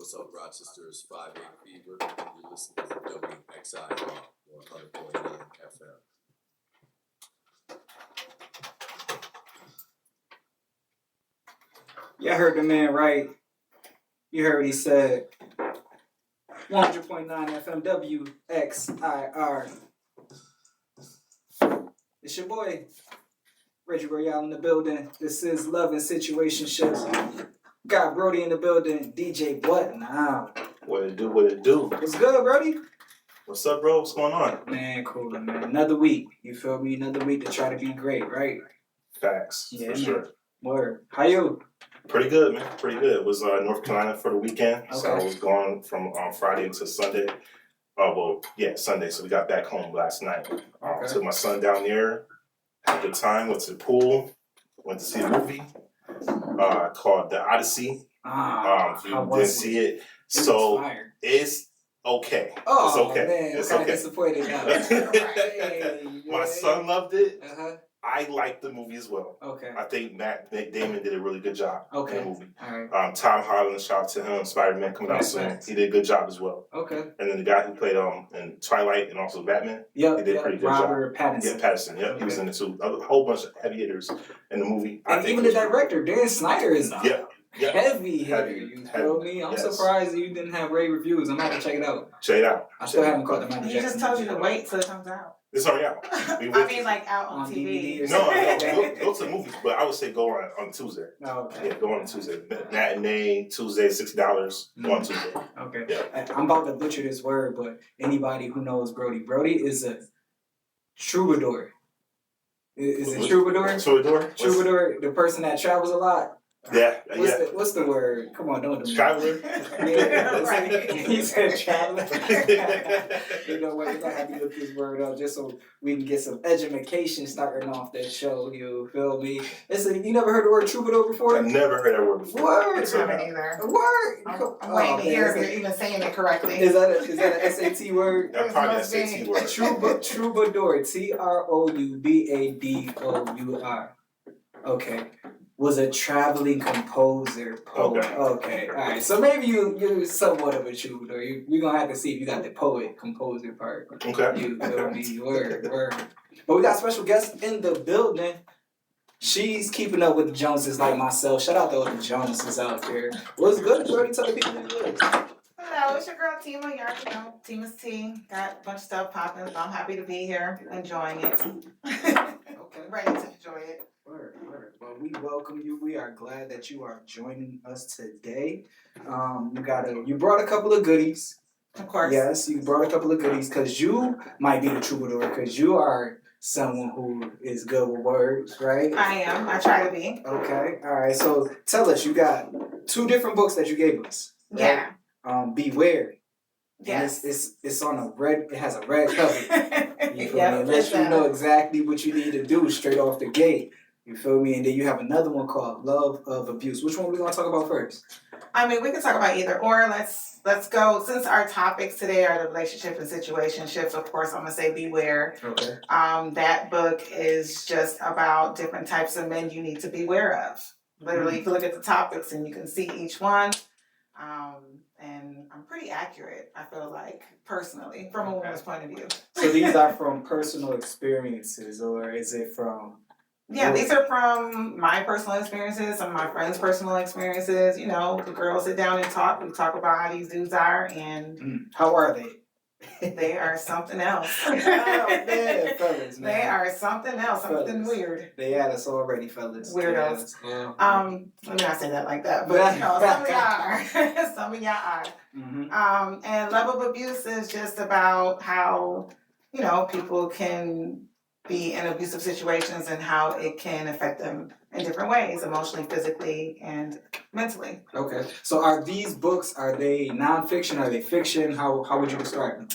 What's up, Rochester's 5-8 Fever? You're listening to WXIR 100.9 FM. You heard the man right. You heard what he said. 100.9 FM WXIR. It's your boy, Reggie Broyall in the building. This is Luv'N Situationships. Got Brody in the building. DJ What now? What it do, what it do? What's good, Brody? What's up, bro? What's going on? Man, cool, man. Another week. You feel me? Another week to try to be great, right? Facts, Yeah, for man. sure. Word. How you? Pretty good, man. Pretty good. It was North Carolina for the weekend, Okay. so I was gone from Friday into Sunday. Sunday. So we got back home last night. Okay. Took my son down there, had a good time, went to the pool, went to see a movie called The Odyssey. If you didn't see it, so it's okay. Oh, it's okay. Man, it's I'm okay. Disappointed now. Hey, my son loved it. Uh-huh. I liked the movie as well. Okay. I think Matt Damon did a really good job in the movie. All right. Tom Holland, shout out to him. Spider-Man coming out soon. He did a good job as well. Okay. And then the guy who played in Twilight and also Batman, he did a pretty good Robert job. Pattinson. Yeah, Pattinson. Yep, he was in it too. A whole bunch of heavy hitters in the movie. And even the director, Dan Snyder, is heavy. You feel me? I'm surprised you didn't have rave reviews. I'm gonna have to check it out. Check it out. I still haven't caught the Michael Jackson. He just told you to wait till it comes out. It's already out. Like out on TV. No, go to the movies, but I would say go on Tuesday. Oh, okay. Yeah, go on Tuesday. Matinee, Tuesday, $6 on Tuesday. Okay. Yeah. I'm about to butcher this word, but anybody who knows Brody is a troubadour. Is it troubadour? Troubadour, the person that travels a lot. Yeah, What's the word? Come on, don't do it. Traveler? Yeah, he said traveler. You know what? You're going to have to look this word up just so we can get some education starting off that show. You feel me? You never heard the word troubadour before? I've never heard that word before. Word. I haven't either. Word. I'm waiting to hear if you're even saying it correctly. Is that an SAT word? That's probably an SAT word. Troubadour. Troubadour. Okay. Was a traveling composer, poet. Okay, all right. So maybe you're somewhat of a troubadour. We're gonna have to see if you got the poet composer part. Okay. You feel me? Word. But we got special guests in the building. She's keeping up with the Joneses like myself. Shout out to all the Joneses out there. What's good, Brody? Tell the people what's good. Hello, it's your girl Tima. You already know Tima's tea. Got a bunch of stuff popping. So I'm happy to be here, enjoying it. Okay. Ready to enjoy it. Word. Well, we welcome you. We are glad that you are joining us today. You brought a couple of goodies. Of course. Yes, you brought a couple of goodies because you might be the troubadour because you are someone who is good with words, right? I am. I try to be. Okay. All right. So tell us, you got 2 different books that you gave us. Right? Yeah. Beware. Yes. It's on a red. It has a red cover. You feel me? It lets you listen. know exactly what you need to do straight off the gate. You feel me? And then you have another one called Love of Abuse. Which one are we gonna talk about first? I mean, we can talk about either or. Let's go. Since our topics today are the relationship and situationships, of course, I'm gonna say beware. Okay. That book is just about different types of men you need to beware of. Literally, you can look at the topics and you can see each one. And I'm pretty accurate, I feel like, personally, from a woman's point of view. So these are from personal experiences, or is it from? Yeah, these are from my personal experiences, some of my friends' personal experiences. You know, the girls sit down and talk. We talk about how these dudes are, and how are they? They are something else. Oh man, fellas, man. They are something else, something weird. They had us already, fellas. Weirdos. Yeah. Let me not say that like that, but you know, some of y'all are. Some of y'all are. Mm-hmm. And Love of Abuse is just about how, you know, people can be in abusive situations and how it can affect them in different ways, emotionally, physically, and mentally. Okay. So are these books, are they nonfiction? Are they fiction? How would you describe them?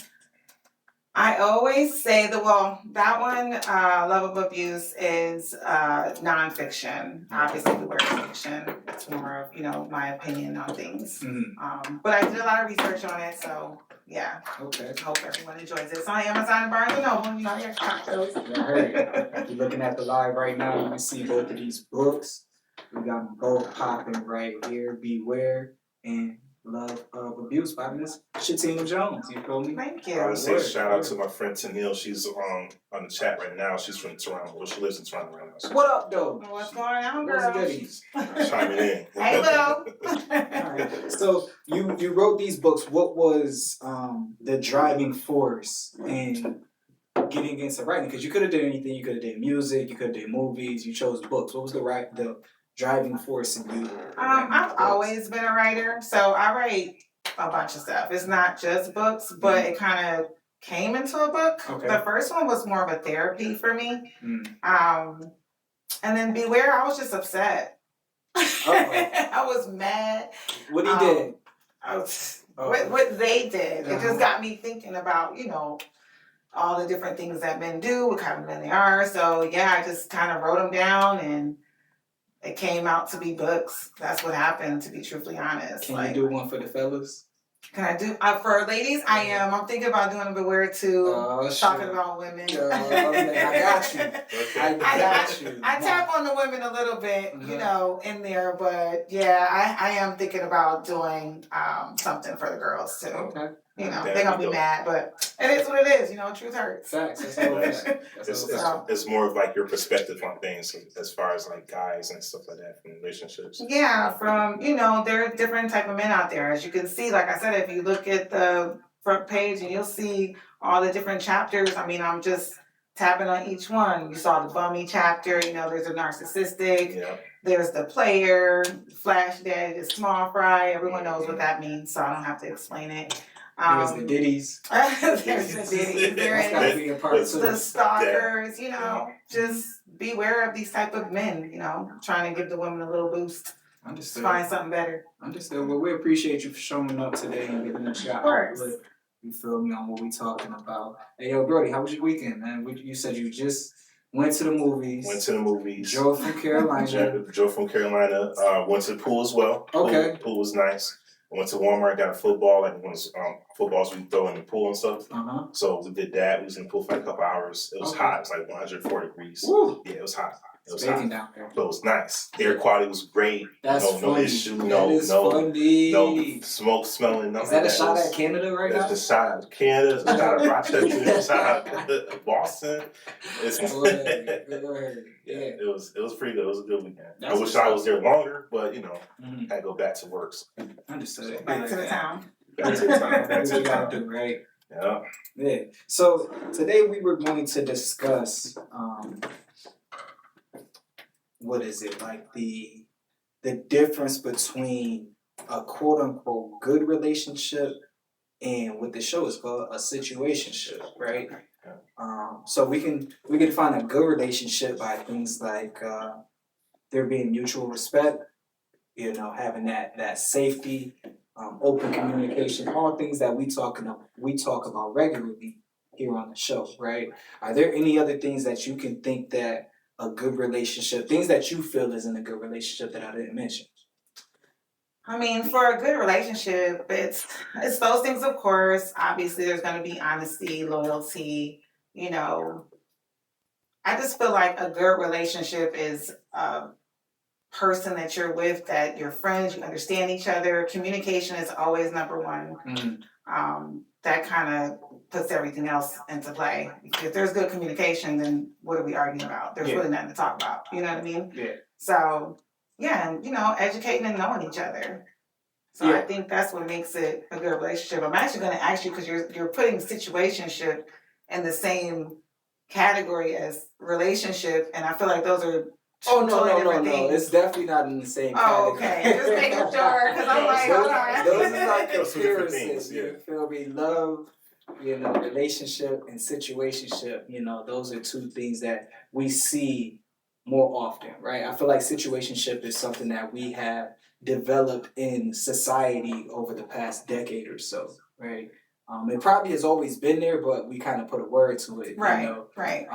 I always say that one, Love of Abuse, is nonfiction. Obviously, the word fiction. It's more of, you know, my opinion on things. Mm-hmm. But I did a lot of research on it, so yeah. Okay. I hope everyone enjoys it. It's on Amazon and Barnes & Noble. You know, your cocktails. You're looking at the live right now. You can see both of these books. We got them both popping right here. Beware and Love of Abuse by Miss Tima Jones. You feel me? Thank I you. would say shout out to my friend Tanil. She's on the chat right now. She's from Toronto. Well, she lives in Toronto right now. So What up, though? What's going on, What's the girl? goodies? chiming in. Hey, Lil. Alright, so you wrote these books. What was the driving force in getting into writing? Because you could have done anything. You could have done music. You could have done movies. You chose books. What was the driving force in you? I've always been a writer, so I write a bunch of stuff. It's not just books, but it kind of came into a book. Okay. The first one was more of a therapy for me. Mm. And then Beware, I was just upset. I was mad. What he did? What they did. It just got me thinking about, all the different things that men do, what kind of men they are. So yeah, I just kind of wrote them down and it came out to be books. That's what happened, to be truthfully honest. Can you do one for the fellas? Can I do for ladies? I am. I'm thinking about doing a Beware too. Talking about women. I got you. I got you. I tap on the women a little bit, in there, but yeah, I am thinking about doing something for the girls too. Okay. They're gonna be mad, but it is what it is. Truth hurts. Facts. It's more of like your perspective on things as far as like guys and stuff like that from relationships. Yeah, from there are different type of men out there. As you can see, like I said, if you look at the front page and you'll see all the different chapters. I mean, I'm just tapping on each one. You saw the bummy chapter. There's a narcissistic. Yeah. There's the player, flash daddy, the small fry. Everyone knows what that means, so I don't have to explain it. There's the ditties. There's the ditties. That's gotta be a part too. The stalkers, just beware of these type of men, trying to give the women a little boost. Understood. Find something better. Understood. Well, we appreciate you for showing up today and giving us your outlet. You feel me on what we talking about. Hey, yo, Brody, how was your weekend, man? You said you just went to the movies. Drove from Carolina. Drove from Carolina. Went to the pool as well. Okay. Pool was nice. I went to Walmart, got a football, like one of those footballs we throw in the pool and stuff. So we did that. We was in the pool for like a couple hours. It was hot. It was like 104 degrees. Woo. Yeah, it was hot. It was Baking hot. down there. But it was nice. Air quality was great. That's no funny. issue. Funny. No smoke smelling. Is that a shot at Canada right now? That's a shot at Canada. It's a shot at Rochester. It's a shot at Boston. Yeah, it was pretty good. It was a good weekend. I wish I was there longer, but had to go back to work. Understood. Back to the town. That's what you gotta do, right? Yeah. Yeah. So today we were going to discuss what is it, like the difference between a quote unquote good relationship and what the show is called a situationship, right? So we can define a good relationship by things like there being mutual respect, having that safety, open communication, all things that we talk about regularly here on the show, right? Are there any other things that you can think that a good relationship, things that you feel is in a good relationship that I didn't mention? I mean, for a good relationship, it's those things, of course. Obviously, there's going to be honesty, loyalty, I just feel like a good relationship is a person that you're with, that you're friends, you understand each other. Communication is always number one. That kind of puts everything else into play. If there's good communication, then what are we arguing about? There's really nothing to talk about. You know what I mean? Yeah. So, yeah, and, educating and knowing each other. So I think that's what makes it a good relationship. I'm actually going to ask you, because you're putting situationship in the same category as relationship, and I feel like those are no. It's definitely not in the same category. Oh, okay. Just making sure, because I'm like, hold on. Those are like comparisons. You feel me? Love, relationship and situationship. Those are two things that we see more often, right? I feel like situationship is something that we have developed in society over the past decade or so, right? It probably has always been there, but we kind of put a word to it, Right.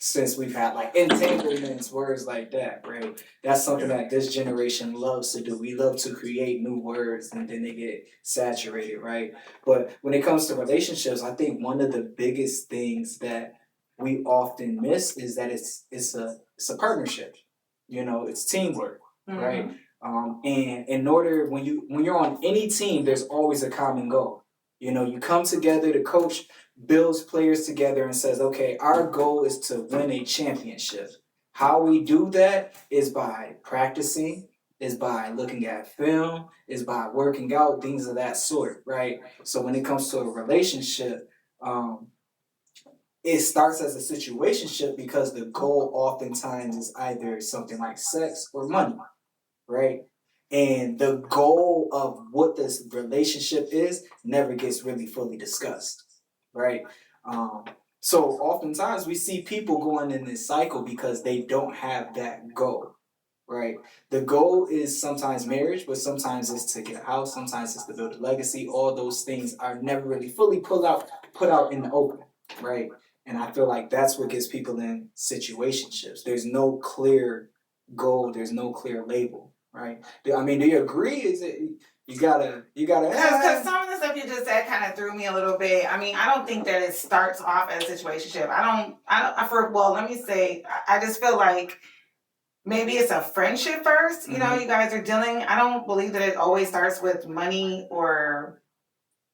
Since we've had like entanglements, words like that, right? That's something that this generation loves to do. We love to create new words and then they get saturated, right? But when it comes to relationships, I think one of the biggest things that we often miss is that it's a partnership. It's teamwork, right? And in order, when you're on any team, there's always a common goal. You know, you come together, the coach builds players together and says, okay, our goal is to win a championship. How we do that is by practicing, is by looking at film, is by working out, things of that sort, right? So when it comes to a relationship, it starts as a situationship because the goal oftentimes is either something like sex or money, right? And the goal of what this relationship is never gets really fully discussed, right? So oftentimes we see people going in this cycle because they don't have that goal, right? The goal is sometimes marriage, but sometimes it's to get a house, sometimes it's to build a legacy. All those things are never really fully put out in the open, right? And I feel like that's what gets people in situationships. There's no clear goal, there's no clear label, right? I mean, do you agree? Is it you gotta Because some of the stuff you just said kind of threw me a little bit. I mean, I don't think that it starts off as a situationship. Let me say, I just feel like maybe it's a friendship first. You know, you guys are dealing. I don't believe that it always starts with money or,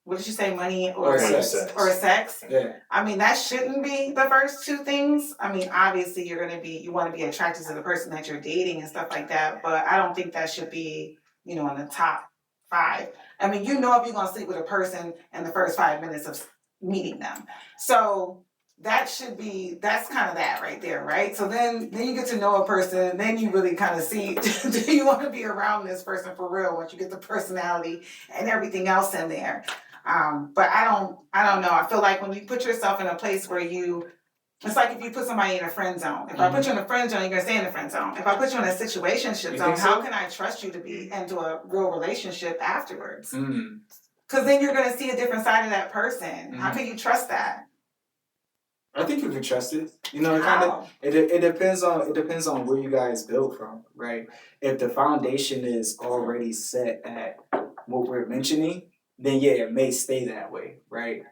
what did you say, money or sex? Yeah. I mean, that shouldn't be the first two things. I mean, obviously you want to be attracted to the person that you're dating and stuff like that, but I don't think that should be, you know, in the top 5. I mean, you know, if you're going to sleep with a person in the first 5 minutes of meeting them. So that's kind of that right there, right? So then you get to know a person, and then you really kind of see, do you want to be around this person for real once you get the personality and everything else in there? But I don't know. I feel like when you put yourself in a place where it's like if you put somebody in a friend zone. If I put you in a friend zone, you're going to stay in the friend zone. If I put you in a situationship zone, how can I trust you to be into a real relationship afterwards? Because then you're going to see a different side of that person. How can you trust that? I think you can trust it. You know, it depends on where you guys build from, right? If the foundation is already set at what we're mentioning, then yeah, it may stay that way, right?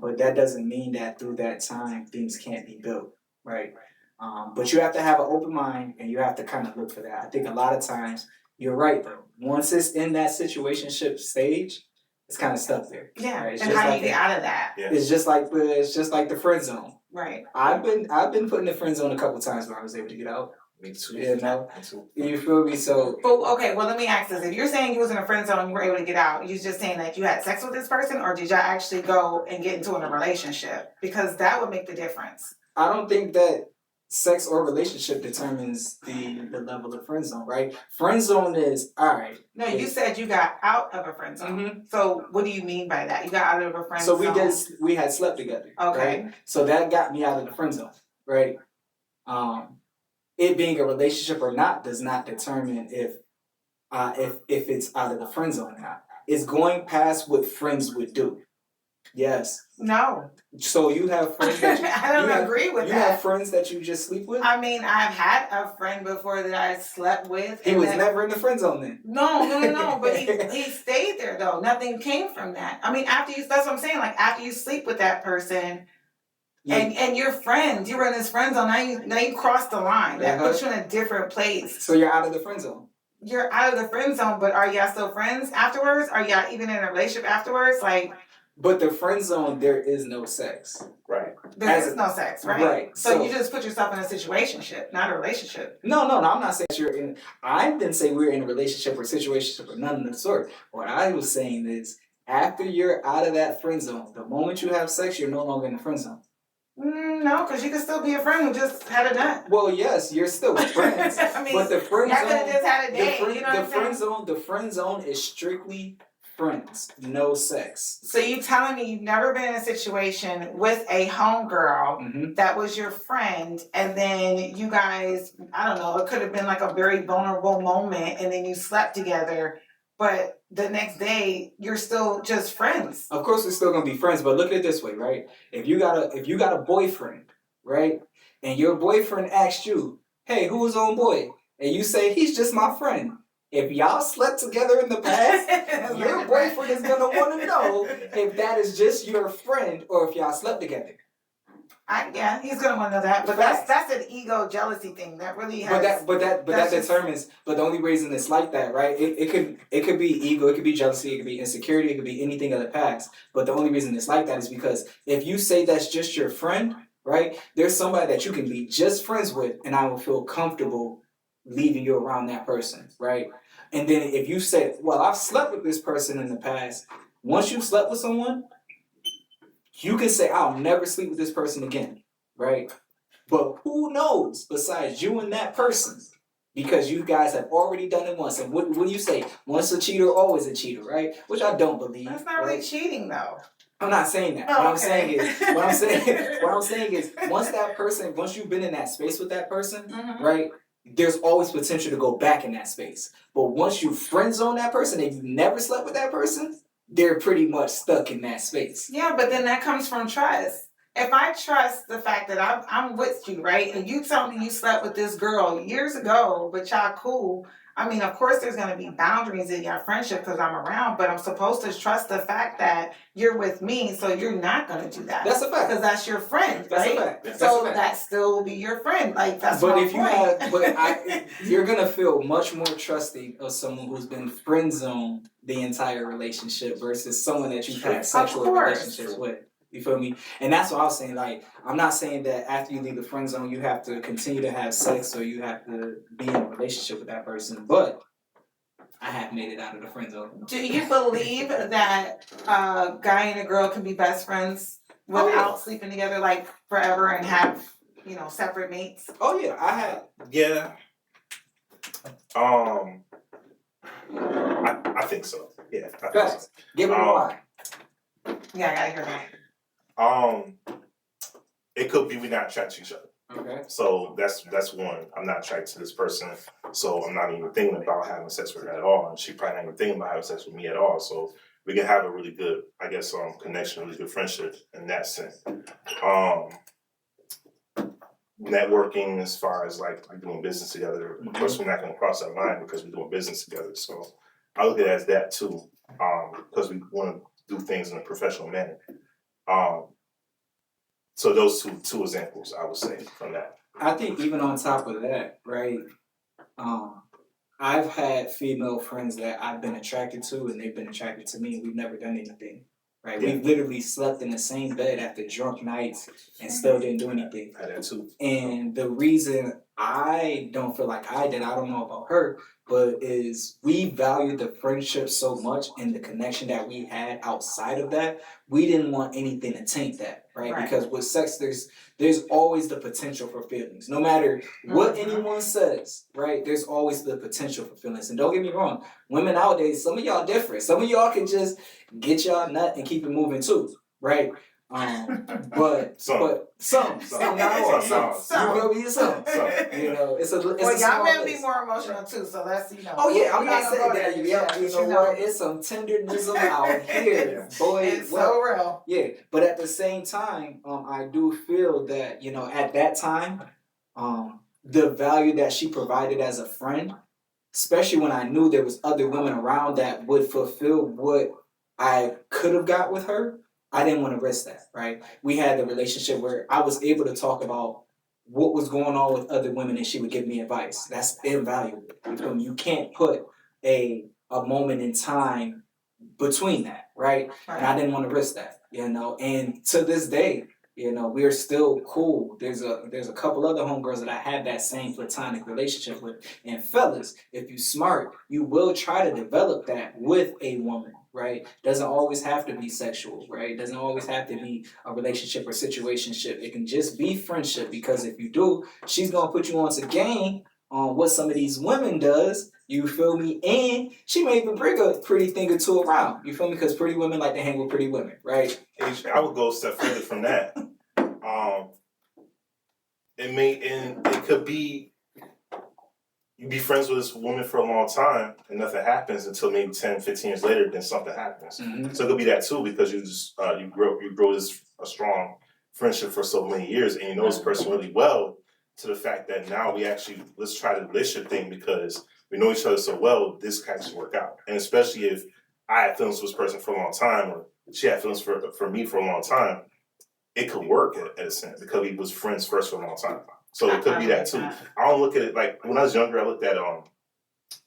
But that doesn't mean that through that time things can't be built, right? But you have to have an open mind and you have to kind of look for that. I think a lot of times you're right though. Once it's in that situationship stage, it's kind of stuck there. Yeah, right? And how do you get out of that? Yeah. It's just like the friend zone. Right. I've been put in the friend zone a couple times where I was able to get out. Me too. You know, you feel me? So, okay. Well, let me ask this: if you're saying you was in a friend zone, and you were able to get out. You just saying that you had sex with this person, or did y'all actually go and get into a relationship? Because that would make the difference. I don't think that sex or relationship determines the level of friend zone, right? Friend zone is all right. No, you said you got out of a friend zone. So, what do you mean by that? You got out of a friend zone. So we had slept together. Okay. Right? So that got me out of the friend zone, right? It being a relationship or not does not determine if it's out of the friend zone or not. It's going past what friends would do. Yes. No. So you have friends that I don't agree with that. You have friends that you just sleep with? I mean, I've had a friend before that I slept with. He was never in the friend zone then. No. But he stayed there though. Nothing came from that. I mean, that's what I'm saying. Like after you sleep with that person, and you're friends, you were in this friend zone. Now you crossed the line. That puts you in a different place. So you're out of the friend zone. You're out of the friend zone, but are y'all still friends afterwards? Are y'all even in a relationship afterwards? Like. But the friend zone, there is no sex. Right. There is no sex, right? Right. So you just put yourself in a situationship, not a relationship. No, I'm not saying you're in. I didn't say we're in a relationship or situationship or none of the sort. What I was saying is, after you're out of that friend zone, the moment you have sex, you're no longer in the friend zone. No, because you can still be a friend who just had a nut. Well, yes, you're still friends. I mean, but the friend zone, could have just had a date. The friend zone is strictly friends, no sex. So you telling me you've never been in a situation with a homegirl that was your friend, and then you guys, I don't know, it could have been like a very vulnerable moment, and then you slept together, but the next day you're still just friends. Of course, we're still gonna be friends, but look at it this way, right? If you got a boyfriend, right, and your boyfriend asked you, "Hey, who's on boy?" and you say, "He's just my friend." If y'all slept together in the past, your boyfriend is gonna want to know if that is just your friend or if y'all slept together. Yeah, he's gonna want to know that, but that's an ego jealousy thing that really has. But that determines. But the only reason it's like that, right? It could be ego, it could be jealousy, it could be insecurity, it could be anything of the past. But the only reason it's like that is because if you say that's just your friend, right? There's somebody that you can be just friends with, and I will feel comfortable leaving you around that person, right? And then if you say, well, I've slept with this person in the past. Once you've slept with someone, you can say, I'll never sleep with this person again, right? But who knows besides you and that person? Because you guys have already done it once. And what do you say? Once a cheater, always a cheater, right? Which I don't believe. That's not really cheating, though. I'm not saying that. Oh, what I'm saying is, once you've been in that space with that person, right? There's always potential to go back in that space. But once you friend zone that person and you never slept with that person, they're pretty much stuck in that space. Yeah, but then that comes from trust. If I trust the fact that I'm with you, right, and you tell me you slept with this girl years ago, but y'all cool, I mean, of course there's going to be boundaries in your friendship because I'm around, but I'm supposed to trust the fact that you're with me, so you're not going to do that. That's a fact. Because that's your friend, that's right? A fact. So that still will be your friend. Like, that's but my if point. You're going to feel much more trusting of someone who's been friend zoned the entire relationship versus someone that you've had sexual relationships with. You feel me? And that's what I was saying. Like, I'm not saying that after you leave the friend zone, you have to continue to have sex or you have to be in a relationship with that person. But I have made it out of the friend zone. Do you believe that a guy and a girl can be best friends without sleeping together like forever and have, separate mates? Oh yeah, I have. Yeah. I think so. Yeah. I think so. Give it a why. Yeah, I gotta hear that. It could be we're not attracted to each other. Okay. So that's one. I'm not attracted to this person, so I'm not even thinking about having sex with her at all, and she probably not even thinking about having sex with me at all. So we can have a really good, I guess, connection, really good friendship in that sense. Networking as far as like doing business together. Of course, we're not going to cross that line because we're doing business together. So I look at it as that too, because we want to do things in a professional manner. So those two examples, I would say, from that. I think even on top of that, right? I've had female friends that I've been attracted to, and they've been attracted to me, and we've never done anything. Right? Yeah. We've literally slept in the same bed after drunk nights and still didn't do anything. I did too. And the reason I don't feel like I did, I don't know about her, but is we valued the friendship so much and the connection that we had outside of that, we didn't want anything to taint that, right? Because with sex, there's always the potential for feelings. No matter what anyone says, right? There's always the potential for feelings. And don't get me wrong, women nowadays, some of y'all different. Some of y'all can just get y'all nut and keep it moving too, right? But some. You feel me? Some. It's y'all men be more emotional too, so that's Oh yeah, I'm not saying that. You know what? It's some tenderism out here, boy. It's so real. Yeah, but at the same time, I do feel that at that time, the value that she provided as a friend, especially when I knew there was other women around that would fulfill what I could have got with her. I didn't want to risk that, right? We had the relationship where I was able to talk about what was going on with other women and she would give me advice. That's invaluable. You can't put a moment in time between that, right? And I didn't want to risk that, And to this day, we're still cool. There's a couple other homegirls that I had that same platonic relationship with. And fellas, if you're smart, you will try to develop that with a woman. Right? Doesn't always have to be sexual, right? Doesn't always have to be a relationship or situationship. It can just be friendship, because if you do, she's gonna put you on to game on what some of these women does. You feel me? And she may even bring a pretty thing or two around. You feel me? Because pretty women like to hang with pretty women, right? I would go a step further from that. It could be you be friends with this woman for a long time and nothing happens until maybe 10, 15 years later, then something happens. Mm-hmm. So it could be that too, because you just you grow a strong friendship for so many years, and you know this person really well, to the fact that now let's try the relationship thing, because we know each other so well, this can actually work out. And especially if I had feelings for this person for a long time, or she had feelings for me for a long time, it could work at a sense because we was friends first for a long time. So it could be that too. I don't look at it like when I was younger. I looked at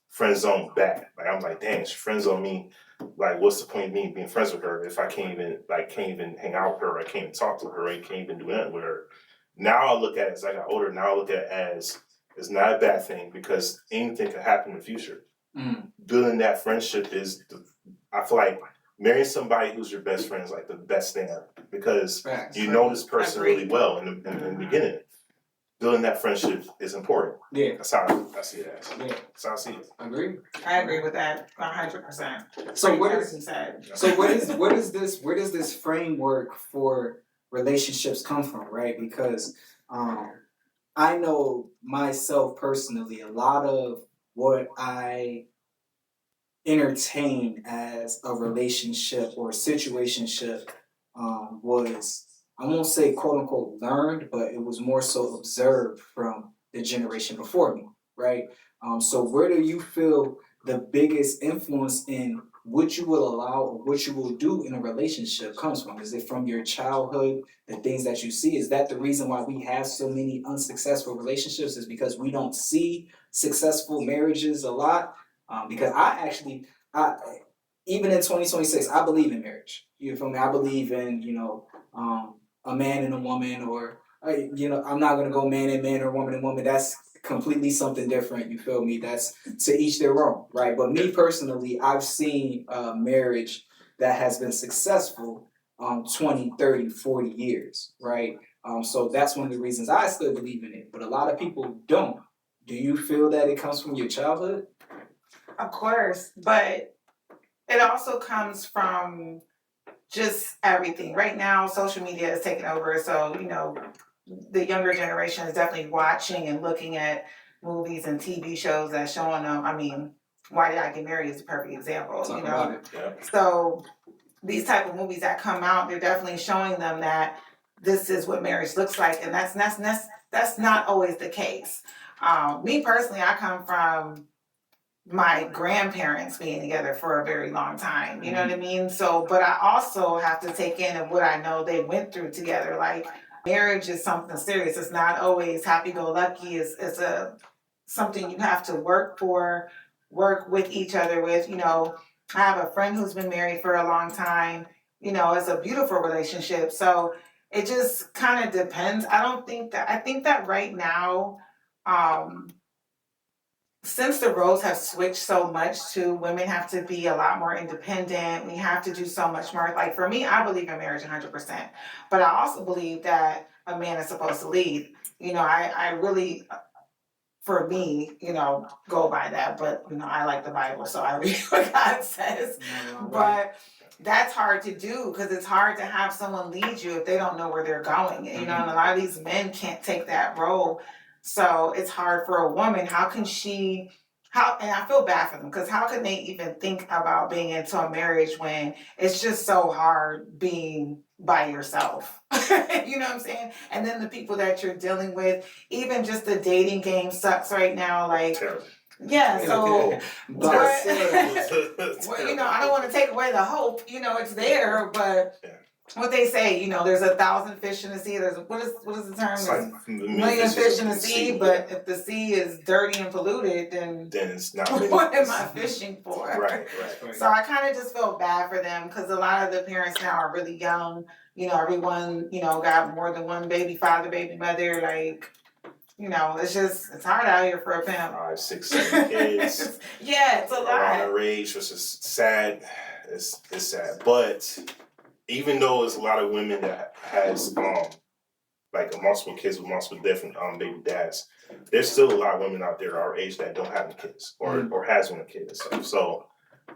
friend zone bad. Like I'm like, dang, she friend zone me. Like, what's the point of me being friends with her if I can't even hang out with her, or I can't even talk to her, or I can't even do anything with her. Now I look at it as I got older. Now I look at it as it's not a bad thing because anything can happen in the future. Building that friendship I feel like marrying somebody who's your best friend is like the best thing ever because you know this person really well in the beginning. Building that friendship is important. Yeah. That's how I see it as. Yeah. That's how I see it. I agree with that 100%. So where does this framework for relationships come from, right? Because I know myself personally, a lot of what I entertain as a relationship or a situationship was, I won't say quote unquote learned, but it was more so observed from the generation before me, right? So where do you feel the biggest influence in what you will allow or what you will do in a relationship comes from? Is it from your childhood, the things that you see? Is that the reason why we have so many unsuccessful relationships is because we don't see successful marriages a lot? Because even in 2026, I believe in marriage. You feel me? I believe in, a man and a woman, or, I'm not going to go man and man or woman and woman. That's completely something different. You feel me? That's to each their own, right? But me personally, I've seen marriage that has been successful 20, 30, 40 years, right? So that's one of the reasons I still believe in it. But a lot of people don't. Do you feel that it comes from your childhood? Of course, but it also comes from just everything. Right now, social media is taking over, so the younger generation is definitely watching and looking at movies and TV shows that's showing them. I mean, Why Did I Get Married is a perfect example. So these type of movies that come out, they're definitely showing them that this is what marriage looks like, and that's not always the case. Me personally, I come from my grandparents being together for a very long time, you know what I mean? So, but I also have to take in what I know they went through together. Like, marriage is something serious. It's not always happy-go-lucky. It's something you have to work for, work with each other with. I have a friend who's been married for a long time. It's a beautiful relationship. So it just kind of depends. I think that right now, since the roles have switched so much to women have to be a lot more independent, we have to do so much more. Like for me, I believe in marriage 100%, but I also believe that a man is supposed to lead. I really, for me, go by that, but I like the Bible, so I read what God says. But that's hard to do because it's hard to have someone lead you if they don't know where they're going. And a lot of these men can't take that role. So it's hard for a woman. And I feel bad for them because how can they even think about being into a marriage when it's just so hard being by yourself? You know what I'm saying? And then the people that you're dealing with, even just the dating game sucks right now. Like, yeah, so but I don't want to take away the hope, it's there, but what they say, there's 1,000 fish in the sea. There's what is the term? It's like a million fish in the sea, but if the sea is dirty and polluted, then it's not. What am I fishing for? Right. So I kind of just feel bad for them because a lot of the parents now are really young. Everyone, got more than one baby father, baby mother. Like, it's hard out here for a pimp. 5, 6, 7 kids. Yeah, it's a lot. Around our age, which is sad. It's sad, but even though there's a lot of women that has like multiple kids with multiple different baby dads, there's still a lot of women out there our age that don't have any kids or has one kid and stuff. So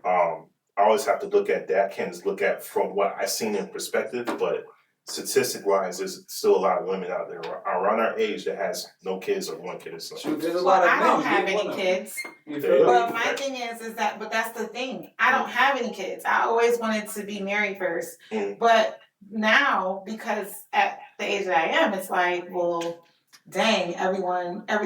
I always have to look at that. I can't just look at from what I've seen in perspective, but statistic wise, there's still a lot of women out there around our age that has no kids or one kid or something. There's a lot of I don't have any kids. Well, my thing is that, but that's the thing. I don't have any kids. I always wanted to be married first. But now, because at the age that I am, it's like, well, dang, every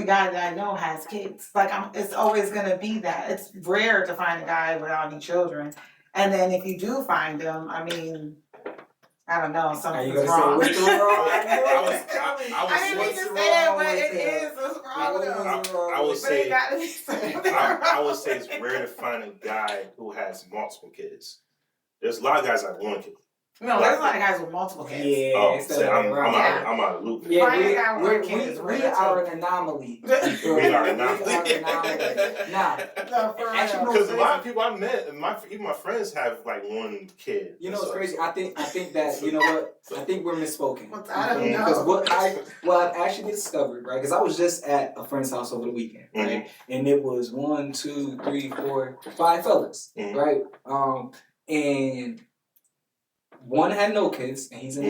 guy that I know has kids. Like, it's always going to be that. It's rare to find a guy without any children. And then if you do find them, I don't know, Are you something's gonna wrong. say what's wrong? I didn't mean to say that, but it is. What's wrong with him? I would But it say gotta be something I would say wrong it's with it. rare to find a guy who has multiple kids. There's a lot of guys that have one kid. No, there's a lot of guys with multiple kids. Yeah, Oh, it's say that I'm way around. out of the loop. Yeah, Find a guy with one kid is we rare, are too. an anomaly. We are an anomaly. Nah, No, for actually, real. no, Because a lot of people I met, and even my friends have like one kid. you know what's So- crazy? I think that you know what? I think we're misspoken. I don't know. Because what I actually discovered, right? Because I was just at a friend's house over the weekend, right? And it was 1, 2, 3, 4, 5 fellas, right? And one had no kids, and he's in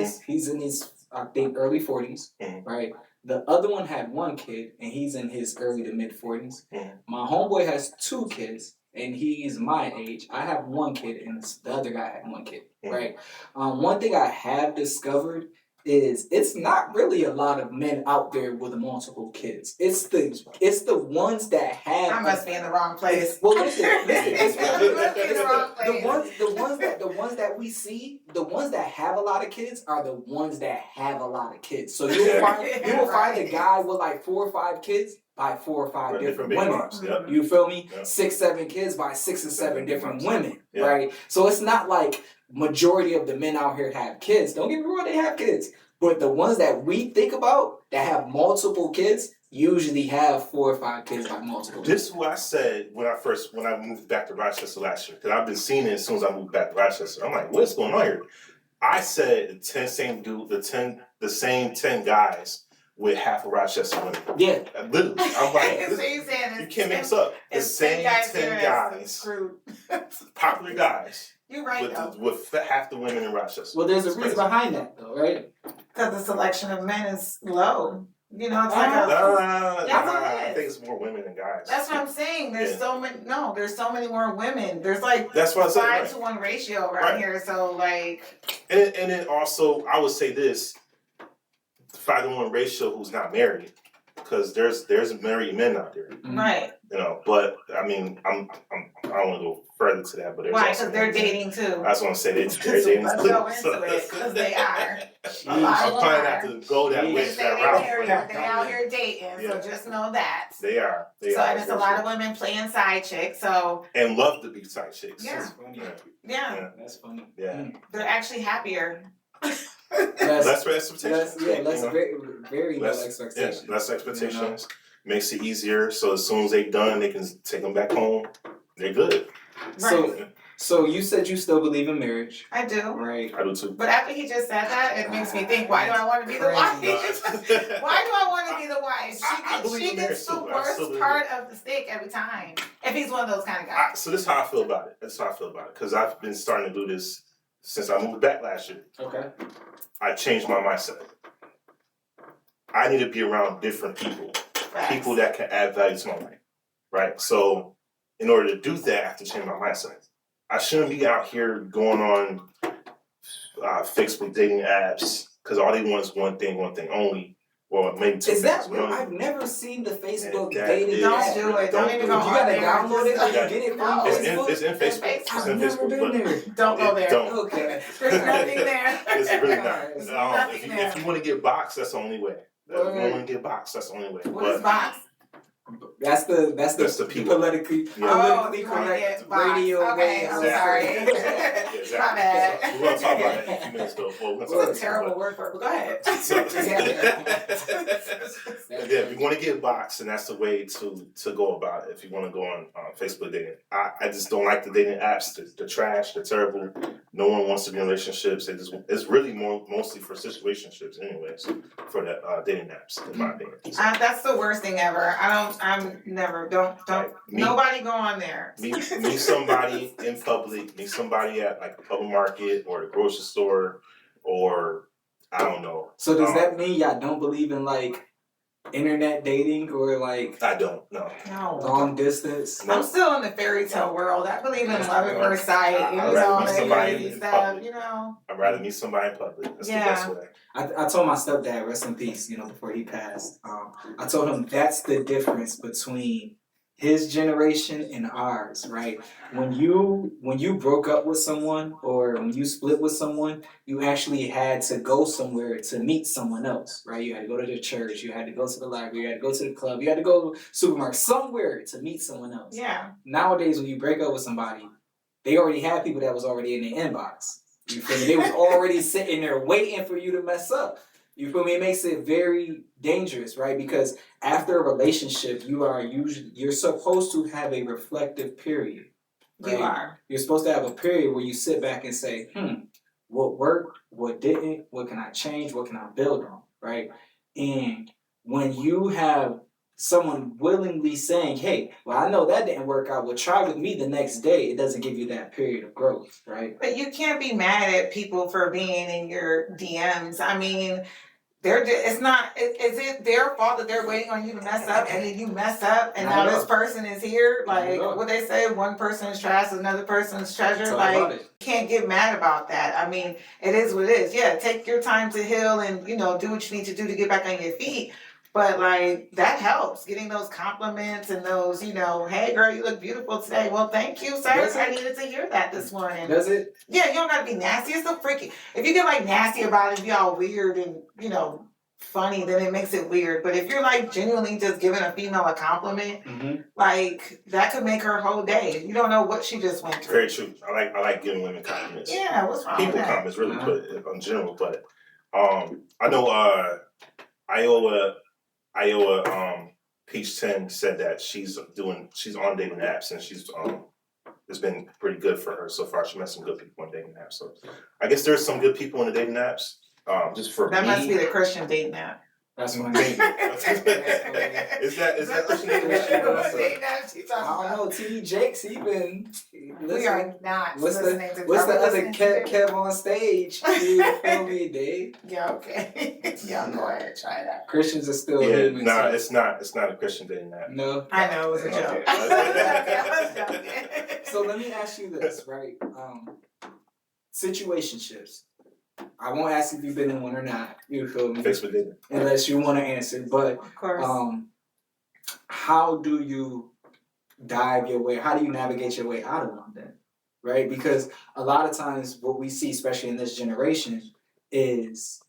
his I think early 40s, right? The other one had one kid, and he's in his early to mid 40s. My homeboy has 2 kids, and he's my age. I have 1 kid, and the other guy had 1 kid, right? One thing I have discovered is it's not really a lot of men out there with multiple kids. It's the ones that have. I must be in the wrong place. Well, listen. I must be in the wrong place. The ones that we see, the ones that have a lot of kids are the ones that have a lot of kids. So you will find a guy with like 4 or 5 kids by 4 or 5 different women. Yep. You feel me? Yep. 6, 7 kids by 6 or 7 different women, Yeah. right? So it's not like majority of the men out here have kids. Don't get me wrong, they have kids. But the ones that we think about that have multiple kids usually have 4 or 5 kids by multiple. This is what I said when I moved back to Rochester last year. Because I've been seeing it as soon as I moved back to Rochester. I'm like, what's going on here? I said the same 10 guys with half of Rochester women. Yeah. Literally. I'm like, So you saying you can't mix up. The it's same 10 guys, screwed. popular guys, You're right though. with half the women in Rochester. Well, there's a It's reason crazy. behind that, though, right? Because the selection of men is low. You know, it's like I think it's more women than guys. that's what I'm saying. There's Yeah. so many. No, there's so many more women. There's like That's what I said. 5 Right. to 1 ratio around Right. here. So like, And then also, I would say this: 5 to 1 ratio who's not married, because there's married men out there, right? you know. But I mean, I don't want to go further to that, but there's Why? also Because they're dating too. That's what I'm saying. They're dating Let's too. go into it because they are. A lot I'm of trying them not are. to go that They way, say that they're married, but route. they out here dating. Yeah. So just know that. They are. So and it's a lot of women playing side chicks. So and love to be side chicks. Yeah. That's funny. yeah, That's funny. Yeah. they're actually happier. Less expectations. Less you know? very low Less expectations. Yeah, less expectations. Makes it easier. So as soon as they're done, they can take them back home. They're good. Right. So you said you still believe in marriage, I do. right? I do too. But after he just said that, it makes me think, why do I want to be the wife? Why do I want to be the wife? I believe She in gets the marriage, too. worst Absolutely. part of the stick every time. If he's one of those kind of guys. So this is how I feel about it. Because I've been starting to do this since I moved back last year. Okay. I changed my mindset. I need to be around different people. Facts. People that can add value to my life. Right? So in order to do that, I have to change my mindset. I shouldn't be out here going on Facebook dating apps because all they want is one thing only. Well, maybe 2 Is that things. real? One- I've never seen the Facebook that dating. is- Don't do it. Don't even You go on gotta there. download it. Just- Or you get it from No. Facebook. It's in Facebook. It's I've in never Facebook, been but there. Don't go there. Don't. Okay. There's nothing there. It's really not. There's nothing there. If you want to get boxed, that's the only way. If you Word. want to get boxed, that's the only way. What is box? That's the people. politically Oh, politically you want to correct get boxed. radio Okay, way I'm of sorry. saying- Exactly. My bad. We're gonna talk about that in a few minutes, though. Well, we're gonna talk about It's a that, terrible but- word for it, but go ahead. Yeah, if you want to get boxed, and that's the way to go about it. If you want to go on Facebook dating, I just don't like the dating apps. They're trash. They're terrible. No one wants to be in relationships. It's really mostly for situationships, anyways, for the dating apps. In my opinion, That's the worst thing ever. Don't. Me- Nobody go on there. meet somebody in public. Meet somebody at like the public market or the grocery store, or I don't know. So does that mean y'all don't believe in like internet dating or like I don't know. No. long distance? I'm still in the fairy tale world. I believe in love at first sight. I'd You rather know, meet and somebody lady in stuff. public. You know. I'd rather meet somebody in public. That's Yeah. the best way. I told my stepdad, rest in peace, before he passed. I told him that's the difference between his generation and ours, right? When you broke up with someone or when you split with someone, you actually had to go somewhere to meet someone else, right? You had to go to the church, you had to go to the library, you had to go to the club, you had to go to the supermarket, somewhere to meet someone else. Yeah. Nowadays, when you break up with somebody, they already had people that was already in their inbox. You feel me? They was already sitting there waiting for you to mess up. You feel me? It makes it very dangerous, right? Because after a relationship, you're supposed to have a reflective period. Right? You are. You're supposed to have a period where you sit back and say, what worked, what didn't, what can I change, what can I build on, right? And when you have someone willingly saying, hey, well, I know that didn't work out, well, try with me the next day, it doesn't give you that period of growth, right? But you can't be mad at people for being in your DMs. I mean, is it their fault that they're waiting on you to mess up and then you mess up and now this person is here? Like what they say, one person is trash, another person is treasure. Like, you can't get mad about that. I mean, it is what it is. Yeah, take your time to heal and, do what you need to do to get back on your feet. But like that helps, getting those compliments and those, hey girl, you look beautiful today. Well, thank you, sir. I needed to hear that this morning. Does it? Yeah, you don't gotta be nasty. It's so freaky. If you get like nasty about it, be all weird and funny, then it makes it weird. But if you're like genuinely just giving a female a compliment, like that could make her whole day. You don't know what she just went through. Very true. I like giving women compliments. Yeah, what's wrong People with that? compliments really, but in general. But I know Iowa Peach 10 said that she's on dating apps and she's it's been pretty good for her so far. She met some good people on dating apps. So I guess there's some good people in the dating apps. Just for that me. must be the Christian dating app. That's what I mean. Is that Christian dating app? I don't know. T. Jakes, he been. We are not listening to. What's the other Kev on stage? You feel me, Dave? Yeah, okay. Yeah, go ahead, try that. Christians are still human. Nah, it's not a Christian dating app. No. I know, it was a joke. I was joking. So let me ask you this, right? Situationships. I won't ask if you've been in one or not. You feel me? Facebook dating. Unless you want to answer, but of course. How do you dive your way? How do you navigate your way out of one then? Right? Because a lot of times what we see, especially in this generation, is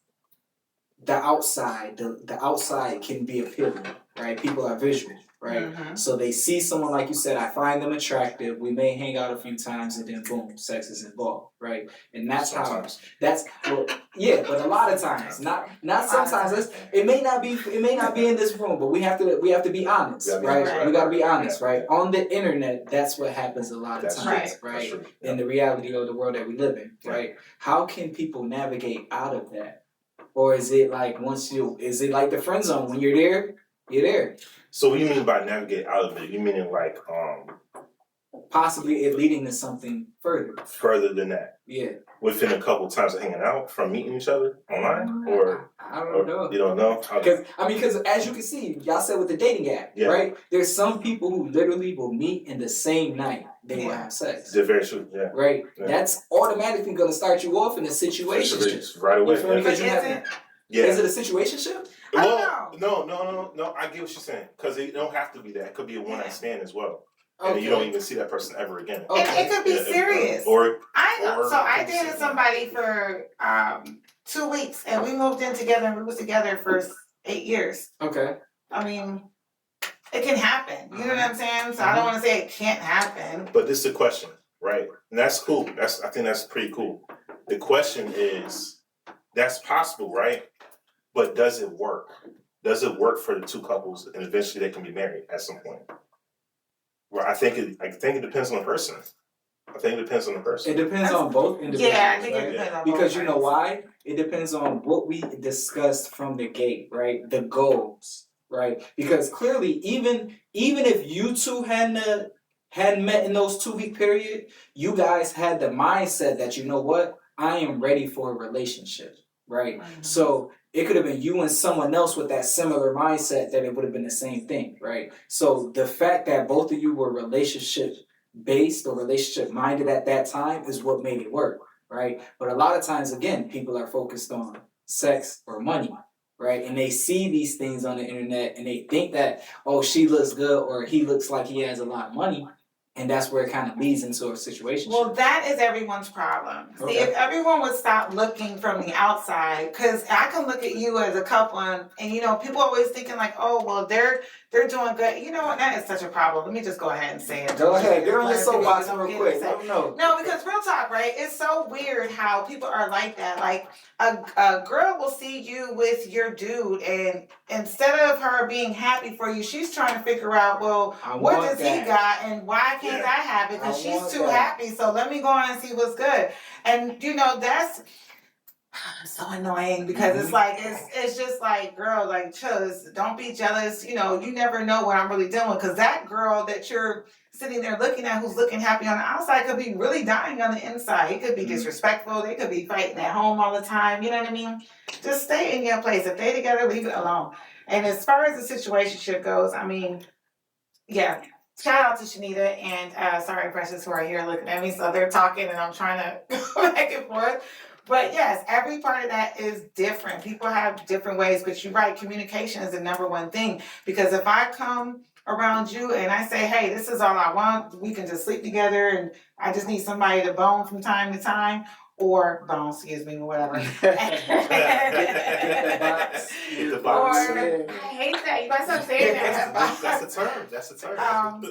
the outside. The outside can be appealing, right? People are visual, right? Mm-hmm. So they see someone, like you said, I find them attractive. We may hang out a few times and then boom, sex is involved, right? And that's sometimes. But a lot of times, not sometimes. It may not be in this room, but we have to be honest, right? We got to be honest, right? On the internet, that's what happens a lot of times, right? In the reality of the world that we live in, right? How can people navigate out of that? Or is it like is it like the friend zone? When you're there, you're there. So what do you mean by navigate out of it? You meaning like possibly it leading to something further. Further than that. Yeah. Within a couple times of hanging out, from meeting each other online, or I don't know. You don't know? Because as you can see, y'all said with the dating app, right? There's some people who literally will meet in the same night they will have sex. They're very true. Yeah. Right. Yeah. That's automatically going to start you off in a situationship right away. Because you have. Yeah. Is it a situationship? Well, no. I get what you're saying because it don't have to be that. It could be a one night stand as well. And then you don't even see that person ever again. Okay. It could be serious. I dated somebody for 2 weeks and we moved in together and we was together for 8 years. Okay. I mean, it can happen. You know what I'm saying? So I don't want to say it can't happen. But this is the question, right? And that's cool. I think that's pretty cool. The question is, that's possible, right? But does it work? Does it work for the two couples and eventually they can be married at some point? Well, I think it depends on the person. It depends on both individuals. Yeah, I think it depends on both. Because you know why? It depends on what we discussed from the gate, right? The goals, right? Because clearly, even if you two hadn't met in those 2 week period, you guys had the mindset that, you know what? I am ready for a relationship, right? Mm-hmm. So it could have been you and someone else with that similar mindset that it would have been the same thing, right? So the fact that both of you were relationship based or relationship minded at that time is what made it work, right? But a lot of times, again, people are focused on sex or money, right? And they see these things on the internet and they think that, oh, she looks good or he looks like he has a lot of money. And that's where it kind of leads into a situation. Well, that is everyone's problem. Okay. See, if everyone would stop looking from the outside, because I can look at you as a couple, and you know, people always thinking like, oh, well, they're doing good. You know what? That is such a problem. Let me just go ahead and say it. Go ahead, get on your Like, soapbox don't real get quick. upset. No, No, because real talk, right? It's so weird how people are like that. Like a girl will see you with your dude, and instead of her being happy for you, she's trying to figure out, well, what does he got, and why can't I have it? Because she's too happy. So let me go on and see what's good. And you know, that's so annoying because it's like it's just like, girl, like just don't be jealous. You know, you never know what I'm really doing, because that girl that you're sitting there looking at who's looking happy on the outside could be really dying on the inside. It could be disrespectful. They could be fighting at home all the time. You know what I mean? Just stay in your place. If they together, leave it alone. And as far as the situationship goes, I mean, yeah. Shout out to Shanita and sorry, Precious, who are here looking at me. So they're talking and I'm trying to go back and forth. But yes, every part of that is different. People have different ways, but you're right, communication is the number one thing. Because if I come around you and I say, hey, this is all I want, we can just sleep together and I just need somebody to bone from time to time, or bone, excuse me, whatever. Get the box. Or, I hate that. You guys stop saying that. That's a term.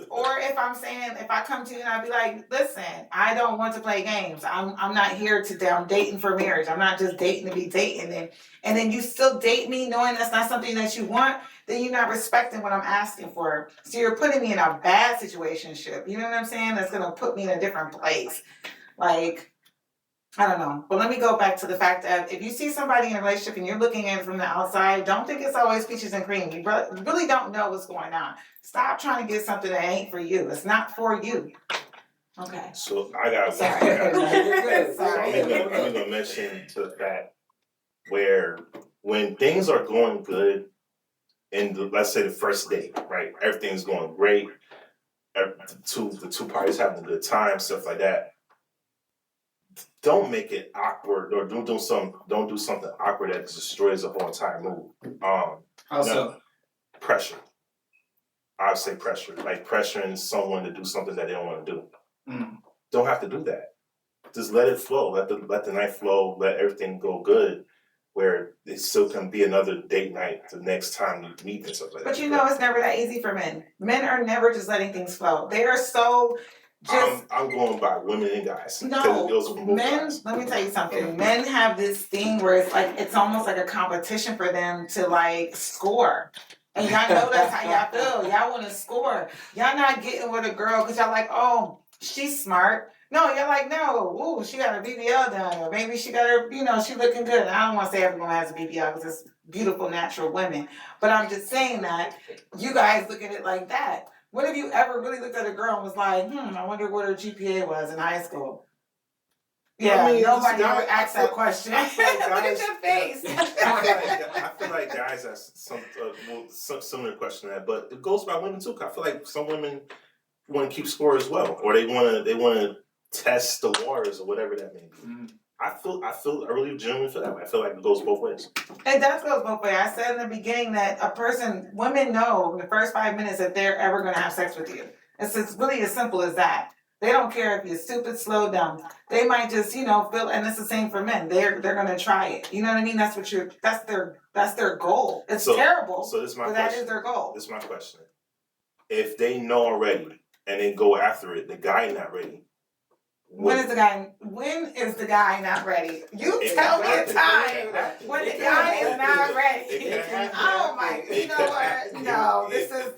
Or if I'm saying, if I come to you and I'll be like, listen, I don't want to play games. I'm not here to, I'm dating for marriage. I'm not just dating to be dating. And then you still date me knowing that's not something that you want, then you're not respecting what I'm asking for. So you're putting me in a bad situationship. You know what I'm saying? That's going to put me in a different place. Like, I don't know. But let me go back to the fact that if you see somebody in a relationship and you're looking at it from the outside, don't think it's always peaches and cream. You really don't know what's going on. Stop trying to get something that ain't for you. It's not for you. Okay. So I got Sorry. I'm gonna mention to the fact where when things are going good in let's say the first date, right? Everything's going great. The two parties having a good time, stuff like that. Don't make it awkward, or don't do something awkward that destroys the whole entire mood. Also, pressure. I would say pressure, like pressuring someone to do something that they don't want to do. Don't have to do that. Just let it flow. Let the night flow. Let everything go good, where it still can be another date night the next time you meet and stuff like that. But you know, it's never that easy for men. Men are never just letting things flow. They are so. I'm going by women and guys. No, it goes from both men, sides. let me tell you something. Men have this thing where it's almost like a competition for them to like score. And y'all know that's how y'all feel. Y'all want to score. Y'all not getting with a girl because y'all like, oh, she's smart. No, you're like, no, ooh, she got her BBL done. Or maybe she got her, she looking good. I don't want to say everyone has a BBL because it's beautiful, natural women. But I'm just saying that you guys look at it like that. When have you ever really looked at a girl and was like, I wonder what her GPA was in high school? Yeah, nobody ever asked that question. Look at your face. I feel like guys ask some similar question to that, but it goes by women too. I feel like some women want to keep score as well, or they want to test the waters or whatever that may be. I really genuinely feel that way. I feel like it goes both ways. It does go both ways. I said in the beginning that women know in the first 5 minutes if they're ever going to have sex with you. It's really as simple as that. They don't care if you're stupid, slow, dumb. They might just, feel, and it's the same for men. They're going to try it. You know what I mean? That's their goal. It's terrible. So this is my but question. That is their goal. This is my question. If they know already and they go after it, the guy not ready. When is the guy not ready? You tell me a time when the guy is not ready. Oh my, you know what? No, this is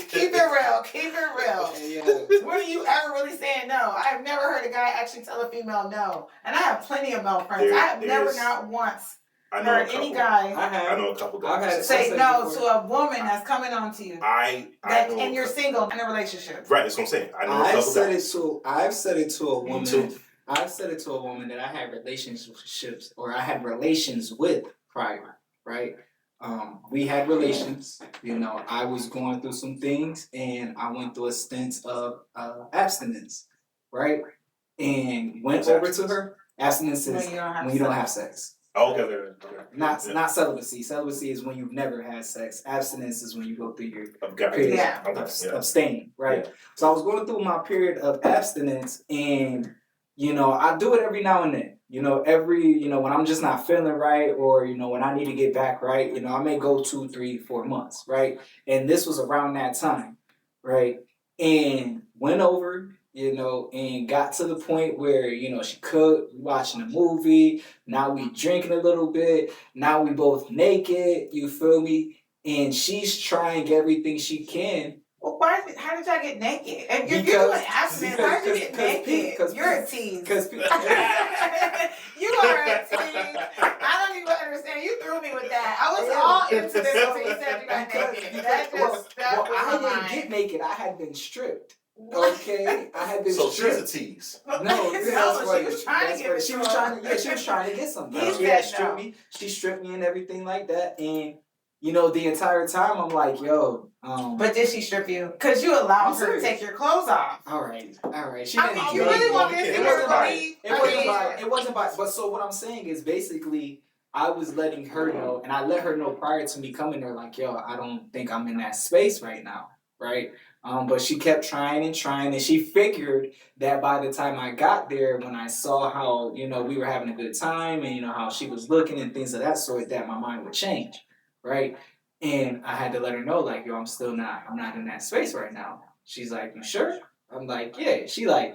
keep it real. Keep it real. When are you ever really saying no? I've never heard a guy actually tell a female no. And I have plenty of male friends. I have never not once heard any guy I know a couple guys say no to a woman that's coming on to you. And you're single in a relationship. Right, that's what I'm saying. I know a couple guys. I've said it to a woman. Me too. I've said it to a woman that I had relationships or I had relations with prior, right? We had relations, I was going through some things and I went through a stint of abstinence, right? And went over to her. Abstinence is when you don't have sex. Okay. Not celibacy. Celibacy is when you've never had sex. Abstinence is when you go through your period of abstaining, right? Yeah. So I was going through my period of abstinence, and I do it every now and then. When I'm just not feeling right, or when I need to get back right, I may go 2, 3, 4 months, right? And this was around that time, right? And went over, and got to the point where, she cooked, watching a movie, now we drinking a little bit, now we both naked, you feel me? And she's trying everything she can. Well, how did y'all get naked? And you're doing abstinence, how did you get naked? You're a tease. You are a tease. I don't even understand. You threw me with that. I was all into this until you said you got naked. I didn't get naked. I had been stripped. Okay, I had been stripped. So she's a tease. No, she was trying to get she was trying to get something. She had stripped me. She stripped me and everything like that. And the entire time I'm like, yo. But did she strip you? Because you allowed her to take your clothes off. All right. She I mean, you really want me to see her believe? It wasn't by. But so what I'm saying is basically, I was letting her know, and I let her know prior to me coming there, like, yo, I don't think I'm in that space right now, right? But she kept trying, and she figured that by the time I got there, when I saw how, we were having a good time, and, how she was looking and things of that sort, that my mind would change, right? And I had to let her know, like, yo, I'm not in that space right now. She's like, you sure? I'm like, yeah. She like,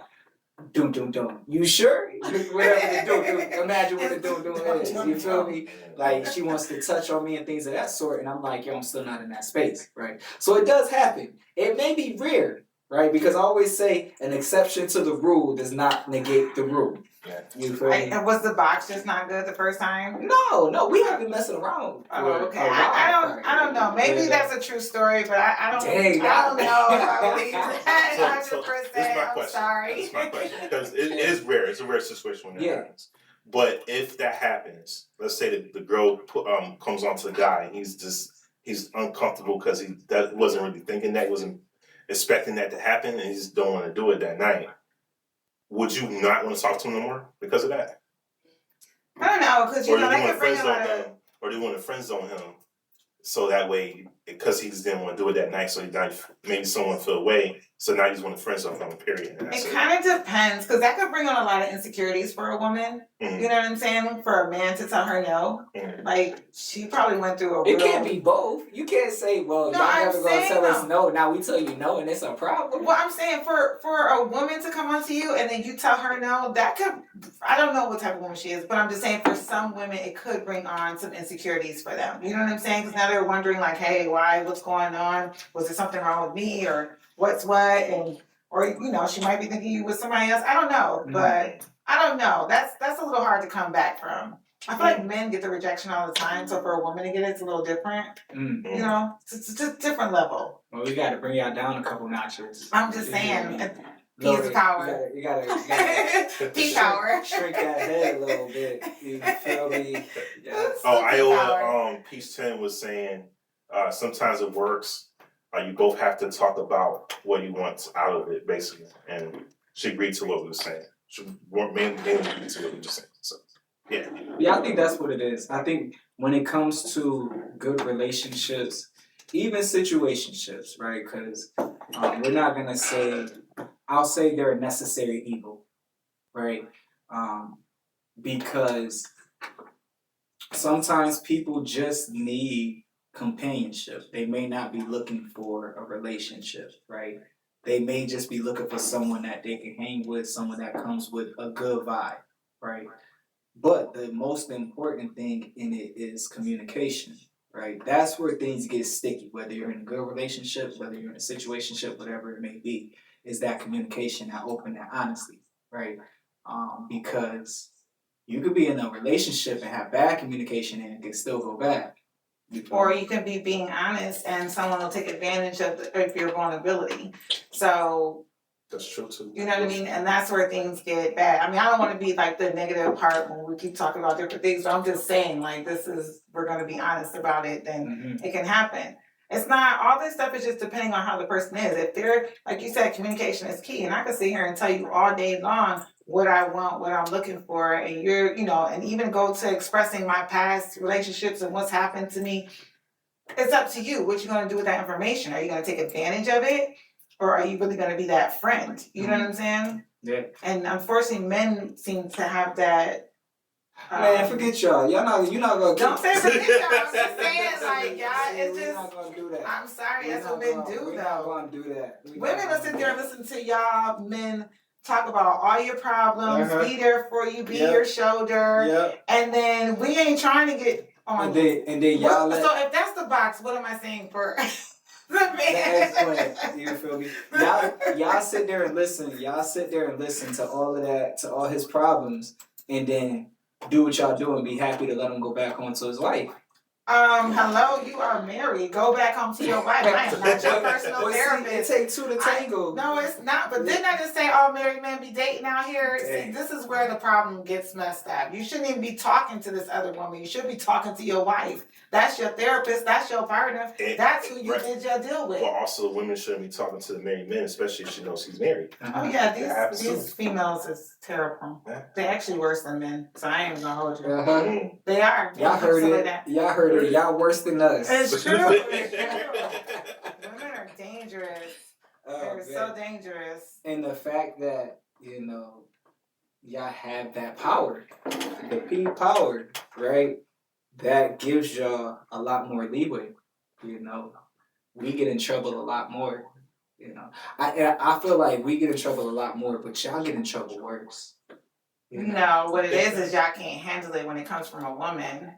doom. You sure? Whatever the doom. Imagine what the doom is. You feel me? Like, she wants to touch on me and things of that sort. And I'm like, yo, I'm still not in that space, right? So it does happen. It may be rare, right? Because I always say an exception to the rule does not negate the rule. Yeah. You feel me? And was the box just not good the first time? No, we have been messing around. Oh, okay. I don't know. Maybe that's a true story, but I don't know if I believe that 100%. I'm sorry. This is my question. Because it is rare. It's a rare situation when that happens. But if that happens, let's say that the girl comes onto the guy and he's uncomfortable because he wasn't really thinking that, wasn't expecting that to happen, and he just don't want to do it that night. Would you not want to talk to him no more because of that? I don't know, because they can bring a lot of... Or do you want to friend zone him so that way, because he just didn't want to do it that night, so maybe someone feel away, so now you just want to friend zone him, period. It kind of depends, because that could bring on a lot of insecurities for a woman. Mm-hmm. You know what I'm saying? For a man to tell her no. Mm-hmm. Like, she probably went through It can't be both. You can't say, well, y'all never gonna tell us no, now we tell you no, and it's a problem. Well, I'm saying for a woman to come onto you and then you tell her no, that could, I don't know what type of woman she is, but I'm just saying for some women, it could bring on some insecurities for them. You know what I'm saying? Because now they're wondering like, hey, what's going on? Was there something wrong with me, or what's what? Or she might be thinking you with somebody else. I don't know, but I don't know. That's a little hard to come back from. I feel like men get the rejection all the time, so for a woman to get it, it's a little different. Mm-hmm. It's a different level. Well, we got to bring y'all down a couple notches. I'm just saying, peace power. You gotta peace power. Shrink that head a little bit. You feel me? Yes. Iowa Peace 10 was saying sometimes it works. You both have to talk about what you want out of it, basically. And she agreed to what we were saying. She mainly agreed to what we were saying. So, yeah, I think that's what it is. I think when it comes to good relationships, even situationships, right? Because we're not going to say, I'll say they're a necessary evil, right? Because sometimes people just need companionship. They may not be looking for a relationship, right? They may just be looking for someone that they can hang with, someone that comes with a good vibe, right? But the most important thing in it is communication, right? That's where things get sticky, whether you're in a good relationship, whether you're in a situationship, whatever it may be, is that communication, that open, that honesty, right? Because you could be in a relationship and have bad communication and it can still go bad. Or you can be being honest and someone will take advantage of your vulnerability. So that's true too. You know what I mean? And that's where things get bad. I mean, I don't want to be like the negative part when we keep talking about different things, but I'm just saying, like, we're going to be honest about it, then it can happen. It's not, all this stuff is just depending on how the person is. If they're, like you said, communication is key. And I can sit here and tell you all day long what I want, what I'm looking for. And you're, and even go to expressing my past relationships and what's happened to me. It's up to you. What you're going to do with that information. Are you going to take advantage of it? Or are you really going to be that friend? You know what I'm saying? Yeah. And unfortunately, men seem to have that. Man, forget y'all. You're not gonna. Don't say forget y'all. I'm just saying, like, y'all, it's We're just. not gonna do that. I'm sorry, We're that's not what men gonna- do, We're though. not gonna do that. Women will sit there and listen to y'all men talk about all your problems, be there for you, be your shoulder, and then we ain't trying to get on. And then y'all so if that's the box, what am I saying for? The eggplant, you feel me? Y'all sit there and listen. Y'all sit there and listen to all of that, to all his problems, and then do what y'all do and be happy to let him go back home to his wife. Hello, you are married. Go back home to your wife. I am not your personal therapist. See, it takes two to tango. No, it's not. But didn't I just say all married men be dating out here? See, this is where the problem gets messed up. You shouldn't even be talking to this other woman. You should be talking to your wife. That's your therapist. That's your partner. That's who you did your deal with. But also, women shouldn't be talking to the married men, especially if she knows he's married. Oh yeah, these females is terrible. Yeah. They're actually worse than men. So I ain't even gonna hold you. They are. Y'all heard it. Y'all heard it. Y'all worse than us. It's true. It's true. Women are dangerous. They're so dangerous. And the fact that y'all have that power, the P power, right? That gives y'all a lot more leeway. We get in trouble a lot more. I feel like we get in trouble a lot more, but y'all get in trouble worse. No, what it is y'all can't handle it when it comes from a woman.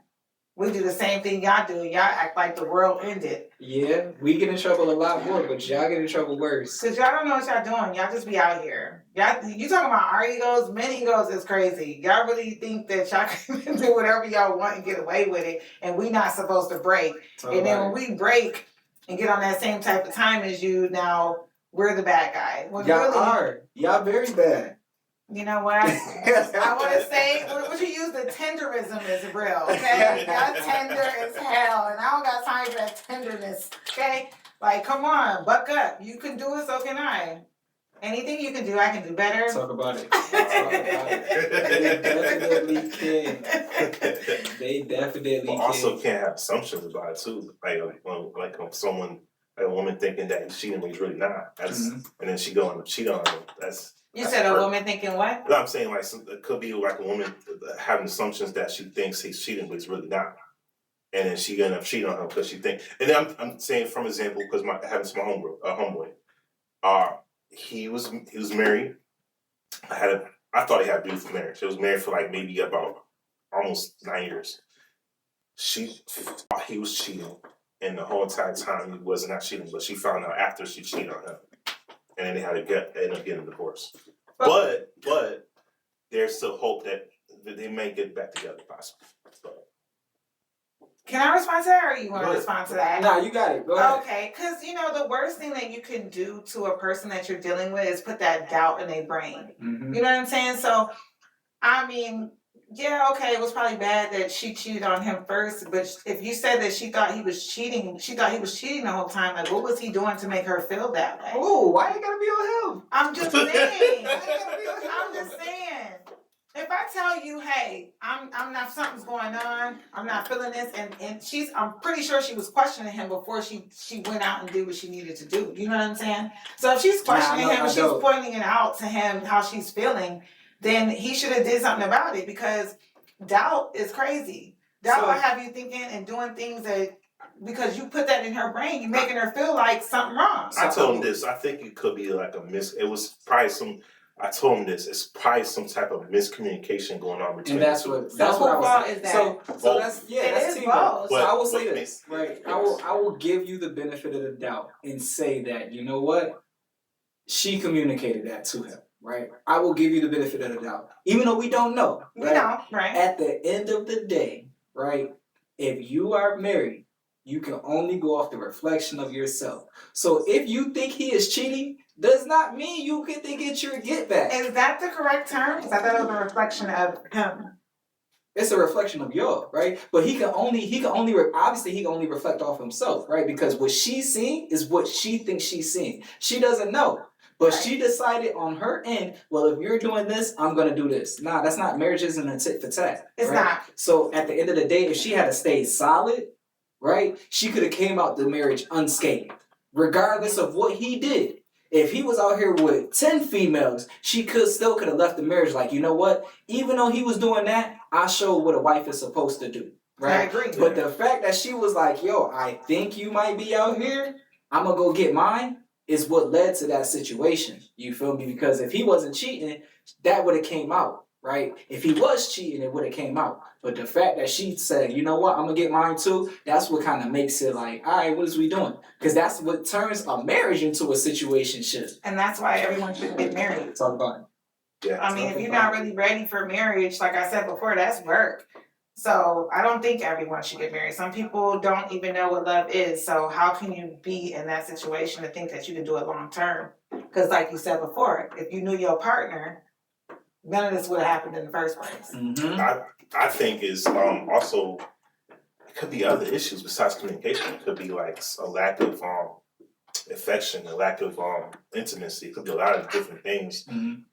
We do the same thing y'all do. Y'all act like the world ended. Yeah, we get in trouble a lot more, but y'all get in trouble worse. Cause y'all don't know what y'all doing. Y'all just be out here. You talking about our egos? Men egos is crazy. Y'all really think that y'all can do whatever y'all want and get away with it, and we not supposed to break. And then when we break and get on that same type of time as you, now we're the bad guy. When y'all are. Y'all very bad. You know what? I want to say, what you use, the tenderism is real, okay? Y'all tender as hell, and I don't got time for that tenderness, okay? Like, come on, buck up. You can do it, so can I. Anything you can do, I can do better. Talk about it. They definitely can. They definitely can. Also can't have assumptions about it, too. Like a woman thinking that he's cheating when he's really not. And then she go and cheat on him. You said a woman thinking what? No, I'm saying it could be like a woman having assumptions that she thinks he's cheating, but he's really not, and then she end up cheating on him because she thinks. And then I'm saying from example because it happens to my homeboy. He was married. I thought he had a beautiful marriage. He was married for like maybe about almost 9 years. He was cheating, and the whole entire time he was not cheating, but she found out after she cheated on him. And then they end up getting a divorce. But there's still hope that they may get back together possibly. So. Can I respond to that, or you want to respond to that? No, you got it. Go ahead. Okay, because the worst thing that you can do to a person that you're dealing with is put that doubt in their brain. Mm-hmm. You know what I'm saying? So, I mean, yeah, okay, it was probably bad that she cheated on him first, but if you said that she thought he was cheating the whole time, like, what was he doing to make her feel that way? Oh, why you gotta be on him? I'm just saying. I'm just saying. If I tell you, hey, I'm not, something's going on, I'm not feeling this, and I'm pretty sure she was questioning him before she went out and did what she needed to do. You know what I'm saying? So if she's questioning him, she's pointing it out to him how she's feeling, then he should have did something about it, because doubt is crazy. Doubt will have you thinking and doing things that, because you put that in her brain, you're making her feel like something wrong. I told him this. I think it could be like it was probably I told him this. It's probably some type of miscommunication going on between. And that's what I was saying. So that's Tima. So I will say this, right? I will give you the benefit of the doubt and say that, you know what? She communicated that to him, right? I will give you the benefit of the doubt, even though we don't know. Right? We don't, right? At the end of the day, right? If you are married, you can only go off the reflection of yourself. So if you think he is cheating, does not mean you can think it's your get back. Is that the correct term? Because I thought it was a reflection of him. It's a reflection of your, right? But obviously he can only reflect off himself, right? Because what she's seeing is what she thinks she's seeing. She doesn't know. But she decided on her end, well, if you're doing this, I'm gonna do this. Nah, that's not, marriage isn't a tit for tat. It's right? not. So at the end of the day, if she had stayed solid, right, she could have came out the marriage unscathed, regardless of what he did. If he was out here with 10 females, she could have left the marriage like, you know what? Even though he was doing that, I showed what a wife is supposed to do. Right? I agree. But the fact that she was like, yo, I think you might be out here, I'm gonna go get mine, is what led to that situation. You feel me? Because if he wasn't cheating, that would have came out, right? If he was cheating, it would have came out. But the fact that she said, you know what, I'm gonna get mine too, that's what kind of makes it like, all right, what is we doing? Because that's what turns a marriage into a situationship. And that's why everyone should get married. Talk about it. Yeah. I mean, if you're not really ready for marriage, like I said before, that's work. So I don't think everyone should get married. Some people don't even know what love is. So how can you be in that situation to think that you can do it long term? Because like you said before, if you knew your partner, none of this would have happened in the first place. Mm-hmm. I think is also, it could be other issues besides communication. It could be like a lack of affection, a lack of intimacy. It could be a lot of different things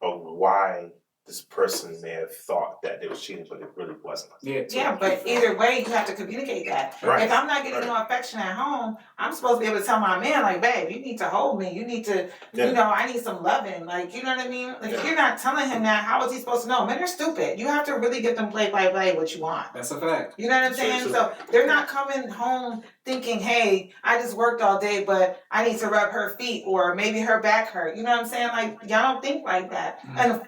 of why this person may have thought that they was cheating, but it really wasn't. Yeah, but either way, you have to communicate that. Right. If I'm not getting no affection at home, I'm supposed to be able to tell my man, like, babe, you need to hold me. You need to, you know, I need some loving. Like, you know what I mean? Like, if you're not telling him that, how is he supposed to know? Men are stupid. You have to really get them play what you want. That's a fact. You know what I'm saying? So they're not coming home thinking, hey, I just worked all day, but I need to rub her feet or maybe her back hurt. You know what I'm saying? Like, y'all don't think like that.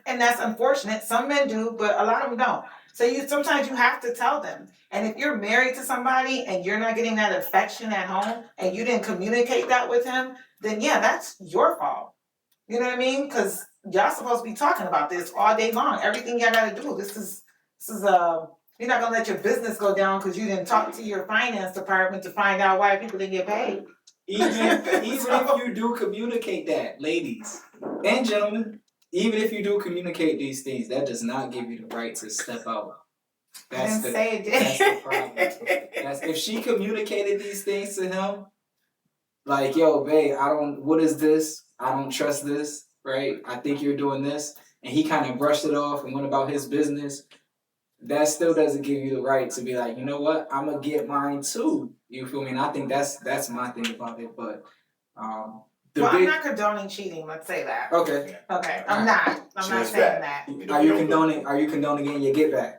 And that's unfortunate. Some men do, but a lot of them don't. So sometimes you have to tell them. And if you're married to somebody and you're not getting that affection at home and you didn't communicate that with him, then yeah, that's your fault. You know what I mean? Because y'all supposed to be talking about this all day long. Everything y'all gotta do. This is you're not gonna let your business go down because you didn't talk to your finance department to find out why people didn't get paid. Even if you do communicate that, ladies and gentlemen, even if you do communicate these things, that does not give you the right to step out. That's the problem. If she communicated these things to him, like, yo, babe, what is this? I don't trust this, right? I think you're doing this. And he kind of brushed it off and went about his business. That still doesn't give you the right to be like, you know what? I'm going to get mine too. You feel me? And I think that's my thing about it. But, I'm not condoning cheating. Let's say that. Okay. I'm not saying that. Are you condoning getting your get back?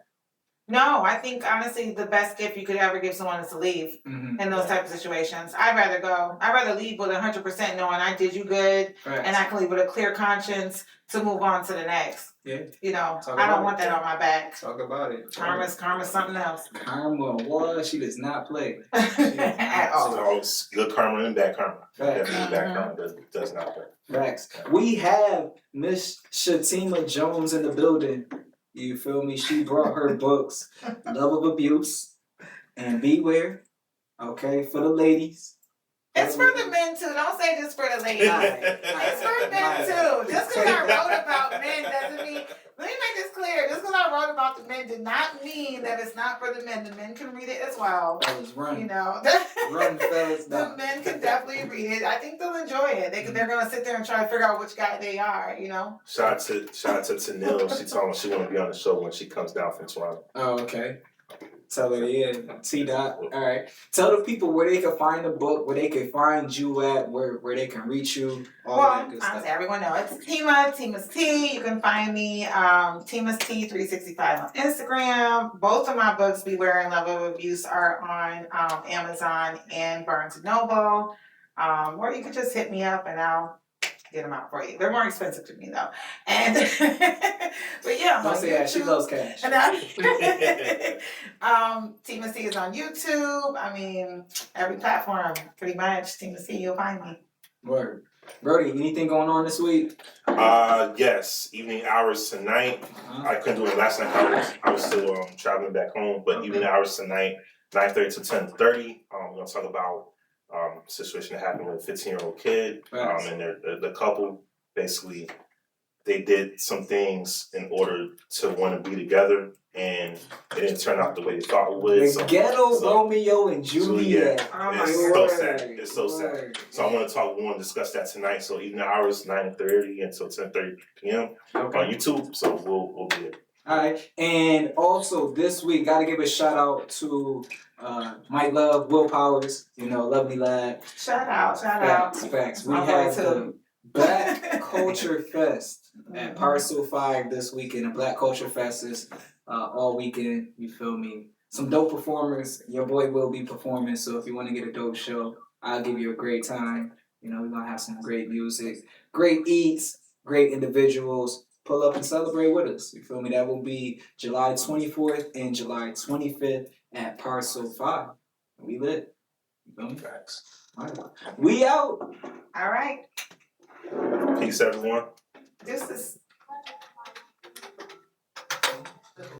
No, I think honestly the best gift you could ever give someone is to leave in those type of situations. I'd rather leave with 100% knowing I did you good and I can leave with a clear conscience to move on to the next. Yeah. You know, I don't want that on my back. Talk about it. Karma's something else. Karma, she does not play. At all. So always good karma and bad karma. Definitely bad karma does not play. Facts. We have Miss Tima Jones in the building. You feel me? She brought her books, Love of Abuse and Beware. Okay, for the ladies. It's for the men too. Don't say just for the ladies. It's for men too. Just because I wrote about men doesn't mean. Let me make this clear. Just because I wrote about the men did not mean that it's not for the men. The men can read it as well. Fellas, run. You know, run, fellas. The men can definitely read it. I think they'll enjoy it. They're gonna sit there and try to figure out which guy they are. You know. Shout out to Tanil. She told me she want to be on the show when she comes down from Toronto. Oh, okay. Tell her, yeah, T-Dot. All right. Tell the people where they can find the book, where they can find you at, where they can reach you, all that good stuff. Everyone know it's Tima's T. You can find me, Tima's T 365 on Instagram. Both of my books, Beware and Love of Abuse, are on Amazon and Barnes & Noble. Or you can just hit me up and I'll get them out for you. They're more expensive to me though. And but yeah, don't say that. She loves cash. Tima C is on YouTube. I mean, every platform pretty much. Tima C, you'll find me. Word. Brody, anything going on this week? Yes, evening hours tonight. I couldn't do it last night. I was still traveling back home, but evening hours tonight, 9:30 to 10:30. We're gonna talk about situation that happened with a 15-year-old kid, and the couple basically they did some things in order to want to be together, and it didn't turn out the way they thought it would. The ghetto Romeo and Juliet. Oh my It's God. so sad. It's so sad. Word. So I want to discuss that tonight. So evening hours 9:30 until 10:30 p.m. on YouTube. So we'll be there. All right, and also this week, gotta give a shout out to Mike Love, Will Powers, lovely lad. Shout out. Facts. We My boy had too. the Black Culture Fest at Parcel 5 this weekend. The Black Culture Fest is all weekend, you feel me? Some dope performers. Your boy will be performing, so if you want to get a dope show, I'll give you a great time. We're gonna have some great music, great eats, great individuals. Pull up and celebrate with us. You feel me? That will be July 24th and July 25th at Parcel 5. We lit. You feel me? Facts. All right. We out. All right. Peace, everyone. This is